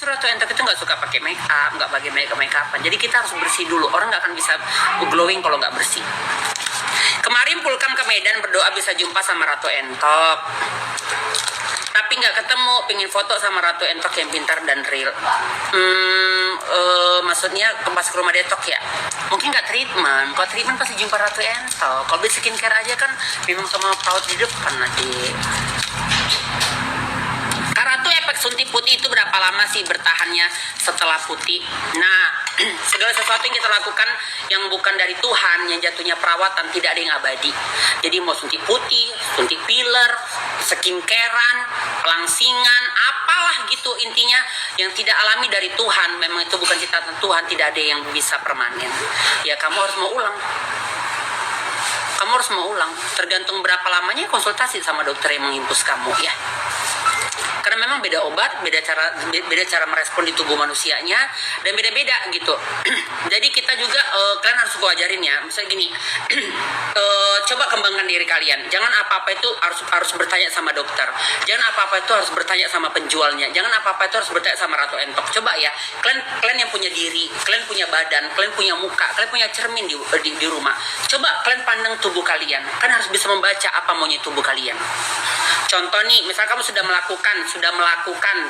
Ratu Entok itu nggak suka pakai make up, nggak pakai make upan. Jadi kita harus bersih dulu. Orang nggak akan bisa glowing kalau nggak bersih. Kemarin Pulkam ke Medan berdoa bisa jumpa sama Ratu Entok, tapi nggak ketemu. Pengen foto sama Ratu Entok yang pintar dan real. Maksudnya pas ke rumah Detok ya, mungkin nggak treatment. Kalau treatment pasti jumpa Ratu Entok. Kalau beli skincare aja kan memang sama perawat di depan adik. Ratu efek suntik putih itu berapa lama sih bertahannya setelah putih? Nah, segala sesuatu yang kita lakukan yang bukan dari Tuhan, yang jatuhnya perawatan, tidak ada yang abadi. Jadi mau suntik putih, suntik filler, skincarean, pelangsingan, apalah gitu intinya yang tidak alami dari Tuhan, memang itu bukan ciptaan Tuhan, tidak ada yang bisa permanen. Ya kamu harus mau ulang. Kamu harus mau ulang. Tergantung berapa lamanya konsultasi sama dokter yang mengimpus kamu ya. Karena memang beda obat, beda cara merespon di tubuh manusianya, dan beda-beda gitu. Jadi kita juga kalian harus gue ajarin ya. Misalnya gini, coba kembangkan diri kalian. Jangan apa-apa itu harus bertanya sama dokter. Jangan apa-apa itu harus bertanya sama penjualnya. Jangan apa-apa itu harus bertanya sama Ratu Entok. Coba ya, kalian yang punya diri, kalian punya badan, kalian punya muka, kalian punya cermin di rumah. Coba kalian pandang tubuh kalian. Kan harus bisa membaca apa maunya tubuh kalian. Contoh nih, misal kamu sudah melakukan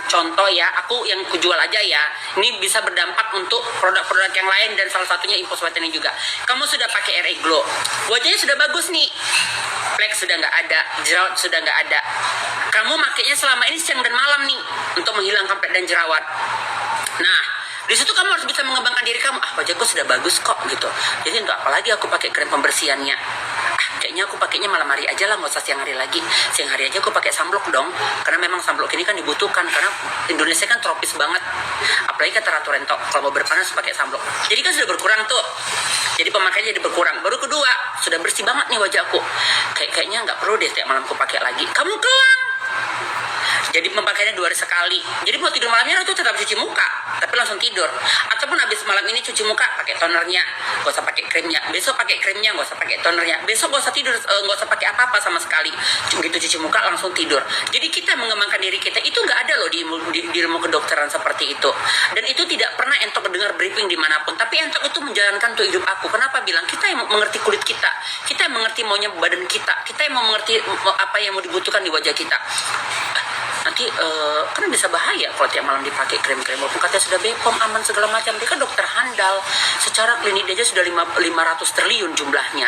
contoh ya, aku yang kujual aja ya, ini bisa berdampak untuk produk-produk yang lain dan salah satunya Impulse Whitening juga. Kamu sudah pakai RE Glow, wajahnya sudah bagus nih, flek sudah nggak ada, jerawat sudah nggak ada. Kamu makainya selama ini siang dan malam nih untuk menghilangkan flek dan jerawat. Nah, di situ kamu harus bisa mengembangkan diri kamu. Wajahku sudah bagus kok gitu. Jadi untuk apa lagi aku pakai krem pembersihannya? Kayaknya aku pakainya malam hari aja lah, nggak usah siang hari lagi. Siang hari aja aku pakai sunblock dong. Karena memang sunblock ini kan dibutuhkan karena Indonesia kan tropis banget. Apalagi kata Ratu Entok, kalau mau berpanas pakai sunblock. Jadi kan sudah berkurang tuh. Jadi pemakaiannya jadi berkurang. Baru kedua, sudah bersih banget nih wajahku. Kayaknya nggak perlu deh tiap malam aku pakai lagi. Kamu kelang. Jadi memakainya 2 hari sekali. Jadi mau tidur malamnya itu tetap cuci muka, tapi langsung tidur. Ataupun habis malam ini cuci muka, pakai tonernya, gak usah pakai krimnya. Besok pakai krimnya, gak usah pakai tonernya. Besok gak usah tidur, gak usah pakai apa-apa sama sekali. Gitu cuci muka langsung tidur. Jadi kita mengembangkan diri kita itu nggak ada loh di ilmu kedokteran seperti itu. Dan itu tidak pernah Entok dengar briefing dimanapun. Tapi Entok itu menjalankan tuh hidup aku. Kenapa bilang kita yang mengerti kulit kita, kita yang mengerti maunya badan kita yang mau mengerti apa yang mau dibutuhkan di wajah kita. Nanti kan bisa bahaya kalau tiap malam dipakai krem-krem walaupun katanya sudah Bepom aman segala macam. Dia kan dokter handal, secara klinik dia aja sudah 500 triliun jumlahnya,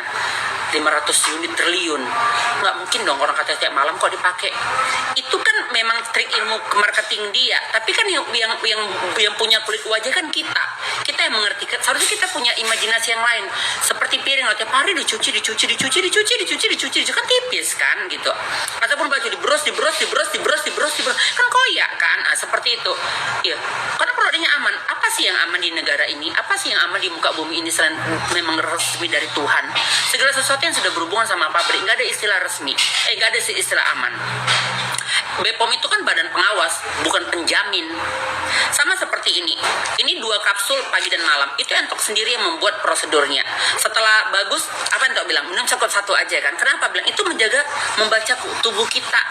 500 unit triliun. Nggak mungkin dong orang katanya tiap malam kok dipakai. Itu kan memang trik ilmu marketing dia, tapi kan yang punya kulit wajah kan kita yang mengerti. Seharusnya kita punya imajinasi yang lain, seperti piring tiap hari dicuci kan tipis kan gitu. Ataupun baju dibros kan koyak kan, seperti itu ya. Karena produknya aman. Apa sih yang aman di negara ini? Apa sih yang aman di muka bumi ini selain memang resmi dari Tuhan? Segala sesuatu yang sudah berhubungan sama pabrik, nggak ada istilah resmi, nggak ada istilah aman. Bepom itu kan badan pengawas, bukan penjamin. Sama seperti ini 2 kapsul pagi dan malam, itu Entok sendiri yang membuat prosedurnya. Setelah bagus, apa Entok bilang? Minum cukup 1 aja kan. Kenapa bilang? Itu membaca tubuh kita.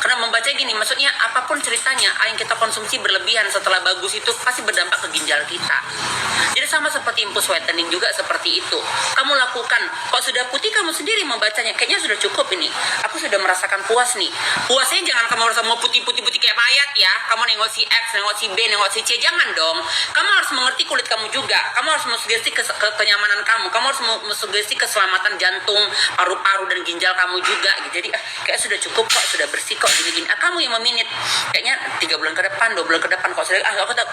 Karena membaca gini, maksudnya apapun ceritanya, yang kita konsumsi berlebihan setelah bagus itu pasti berdampak ke ginjal kita. Jadi sama seperti Impulse Whitening juga seperti itu. Kamu lakukan, kok sudah putih kamu sendiri membacanya, kayaknya sudah cukup ini. Aku sudah merasakan puas nih. Puasnya jangan kamu harus mau putih kayak mayat ya. Kamu nengok si X, nengok si B, nengok si C, jangan dong. Kamu harus mengerti kulit kamu juga. Kamu harus mensugesti kenyamanan kamu. Kamu harus mensugesti keselamatan jantung, paru-paru dan ginjal kamu juga. Jadi kayak sudah cukup kok, sudah bersih kok gini-gini. Kamu yang meminit. Kayaknya 3 bulan ke depan, 2 bulan ke depan kok sudah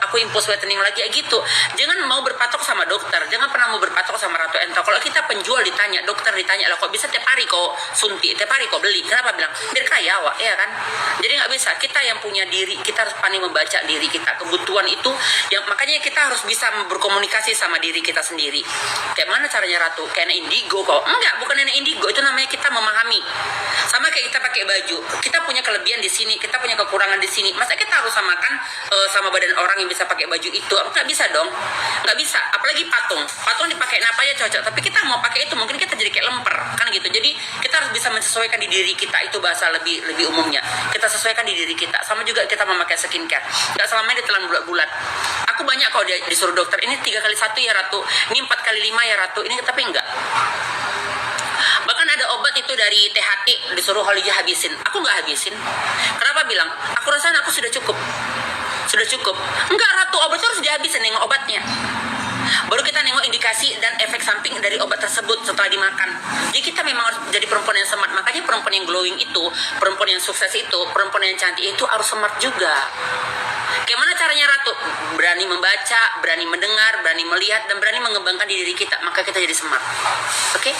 aku Impulse Whitening lagi gitu. Jangan mau berpatok sama dokter. Jangan pernah mau berpatok sama Ratu Entok. Kalau kita penjual ditanya, dokter ditanya, lah kok bisa tiap hari kok suntik, tiap hari kok beli. Kenapa bilang? Biar kaya wak, ya kan? Jadi nggak bisa. Kita yang punya diri, kita harus pandai membaca diri kita. Kebutuhan itu yang makanya kita harus bisa berkomunikasi sama diri kita sendiri. Kayak mana caranya Ratu? Kayak nenek indigo kok? Enggak, bukan nenek indigo. Itu namanya kita memahami. Sama kayak kita pakai baju. Kita punya kelebihan di sini, kita punya kekurangan di sini. Masa kita harus samakan sama badan orang yang bisa pakai baju itu. Aku nggak bisa dong, nggak bisa. Apalagi patung dipakai apa aja cocok. Tapi kita mau pakai itu mungkin kita jadi kayak lemper kan gitu. Jadi kita harus bisa menyesuaikan di diri kita, itu bahasa lebih umumnya. Kita sesuaikan di diri kita. Sama juga kita memakai skincare. Nggak selamanya ditelan bulat-bulat. Aku banyak kalau dia disuruh dokter ini 3x1 ya Ratu, ini 4x5 ya Ratu, ini tapi enggak. Bahkan ada obat itu dari THT disuruh Holija habisin, aku nggak habisin. Kenapa bilang? Aku rasa aku sudah cukup. Enggak Ratu, obat itu harus dihabisin, nengok obatnya. Baru kita nengok indikasi dan efek samping dari obat tersebut setelah dimakan. Jadi kita memang harus jadi perempuan yang smart. Makanya perempuan yang glowing itu, perempuan yang sukses itu, perempuan yang cantik itu harus smart juga. Gimana caranya Ratu? Berani membaca, berani mendengar, berani melihat, dan berani mengembangkan diri kita. Maka kita jadi smart. Oke?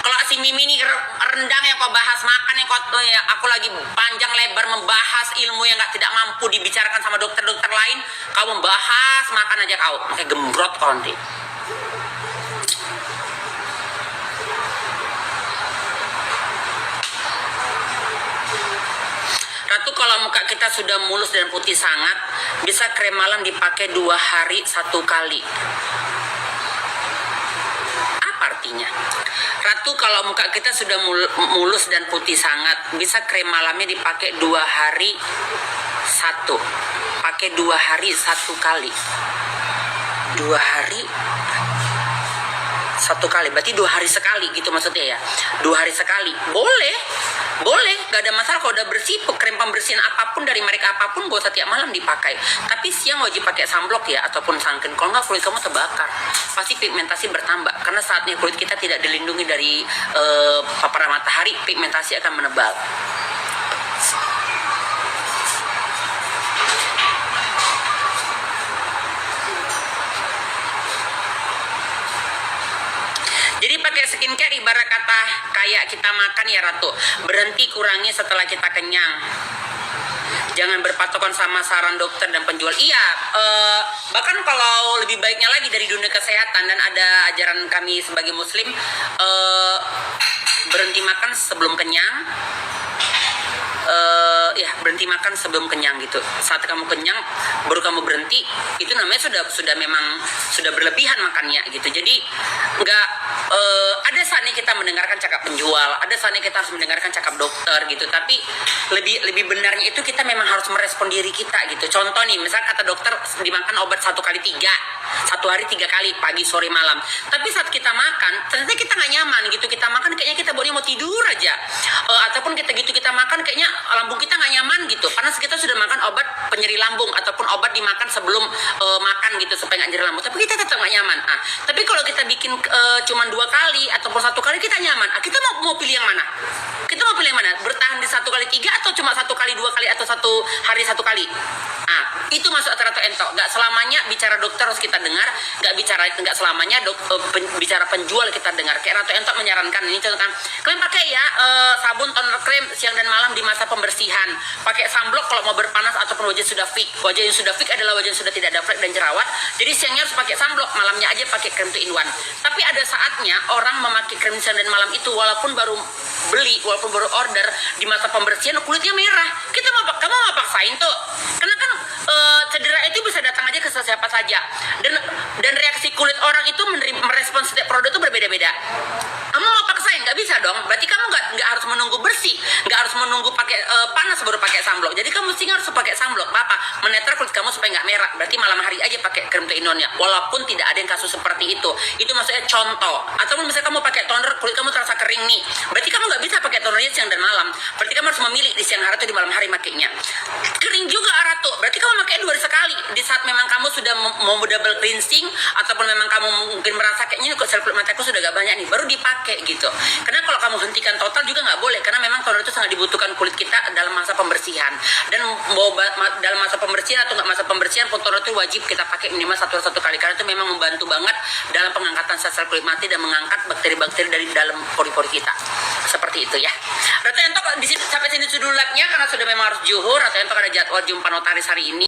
Kalau si Mimi ini rendang yang kau bahas, makan yang aku lagi panjang lebar membahas ilmu yang tidak mampu dibicarakan sama dokter-dokter lain, kau membahas makan aja kau, kayak gembrot kau nanti. Ratu, kalau muka kita sudah mulus dan putih sangat, bisa krem malam dipakai 2 hari 1 kali. Apa artinya? Ratu, kalau muka kita sudah mulus dan putih sangat, bisa krem malamnya dipakai 2 hari 1. Pakai 2 hari 1 kali. 2 hari 1 kali, berarti 2 hari sekali gitu maksudnya ya. 2 hari sekali, boleh, gak ada masalah. Kalau udah bersih, krem pembersihan apapun dari merek apapun gak usah tiap malam dipakai. Tapi siang wajib pakai sunblock ya, ataupun sunscreen. Kalau nggak kulit kamu terbakar, pasti pigmentasi bertambah. Karena saatnya kulit kita tidak dilindungi dari paparan matahari, pigmentasi akan menebal. Jadi pakai skincare ibarat kata kayak kita makan ya Ratu. Berhenti kurangi setelah kita kenyang. Jangan berpatokan sama saran dokter dan penjual. Iya, bahkan kalau lebih baiknya lagi dari dunia kesehatan dan ada ajaran kami sebagai muslim, berhenti makan sebelum kenyang. Ya berhenti makan sebelum kenyang gitu. Saat kamu kenyang baru kamu berhenti, itu namanya sudah memang sudah berlebihan makannya gitu. Jadi nggak ada saatnya kita mendengarkan cakap penjual, ada saatnya kita harus mendengarkan cakap dokter gitu. Tapi lebih benarnya itu kita memang harus merespon diri kita gitu. Contoh nih, misal kata dokter dimakan obat 1 kali 3, 1 hari 3 kali, pagi sore malam. Tapi saat kita makan ternyata kita nggak nyaman gitu. Kita makan kayaknya kita baunya mau tidur aja, ataupun kita makan kayaknya lambung kita nggak nyaman gitu, karena kita sudah makan obat penyeri lambung ataupun obat dimakan sebelum makan gitu supaya nggak nyeri lambung, tapi kita tetap nggak nyaman. Tapi kalau kita bikin cuma 2 kali ataupun 1 kali kita nyaman, kita mau pilih yang mana? Kita mau pilih yang mana? Bertahan di 1 kali 3 atau cuma 1 kali 2 kali atau 1 hari 1 kali? Itu masuk Ratu Ento. Nggak selamanya bicara dokter harus kita dengar, nggak selamanya bicara penjual kita dengar. Kayak Ratu Ento menyarankan ini, contohkan kalian pakai ya sabun toner krem siang dan malam di masa pembersihan, pakai sunblock kalau mau berpanas ataupun wajah sudah fix. Wajah yang sudah fix adalah wajah yang sudah tidak ada flek dan jerawat, jadi siangnya harus pakai sunblock, malamnya aja pakai krem 2-in-1. Tapi ada saatnya orang memakai krem siang dan malam itu walaupun baru beli, walaupun baru order, di masa pembersihan kulitnya merah. Kamu mau paksain tuh, karena kan cedera itu bisa datang aja ke siapa saja, dan reaksi kulit orang itu merespon setiap produk itu berbeda-beda. Kamu mau paksain? Nggak bisa dong. Berarti kamu nggak harus menunggu bersih, nggak harus menunggu pakai panas baru pakai sunblock. Jadi kamu mesti harus pakai sunblock. Apa? Menetral kulit kamu supaya nggak merah. Berarti malam hari aja pakai krem 2-in-1-nya. Walaupun tidak ada yang kasus seperti itu. Itu maksudnya contoh. Atau misalnya kamu pakai toner, kulit kamu terasa kering nih. Berarti kamu nggak bisa pakai tonernya siang dan malam. Berarti kamu harus memilih di siang hari atau di malam hari makainya. Kering juga Ratu. Berarti kamu pakai 2 hari sekali. Di saat memang kamu sudah mau double cleansing ataupun memang kamu mungkin merasa kayaknya kok sel kulit mataku sudah gak banyak nih, baru dipakai gitu. Karena kalau kamu hentikan total juga nggak boleh, karena memang toner itu sangat dibutuhkan kulit kita dalam masa pembersihan. Dan mau dalam masa pembersihan atau nggak masa pembersihan pun toner itu wajib kita pakai minimal 1 kali, karena itu memang membantu banget dalam pengangkatan sel kulit mati dan mengangkat bakteri-bakteri dari dalam pori-pori kita. Seperti itu ya. Ratu Ento di sini sampai sini dulu live-nya karena sudah memang harus zuhur. Ratu Ento ada jadwal jumpa notaris hari ini.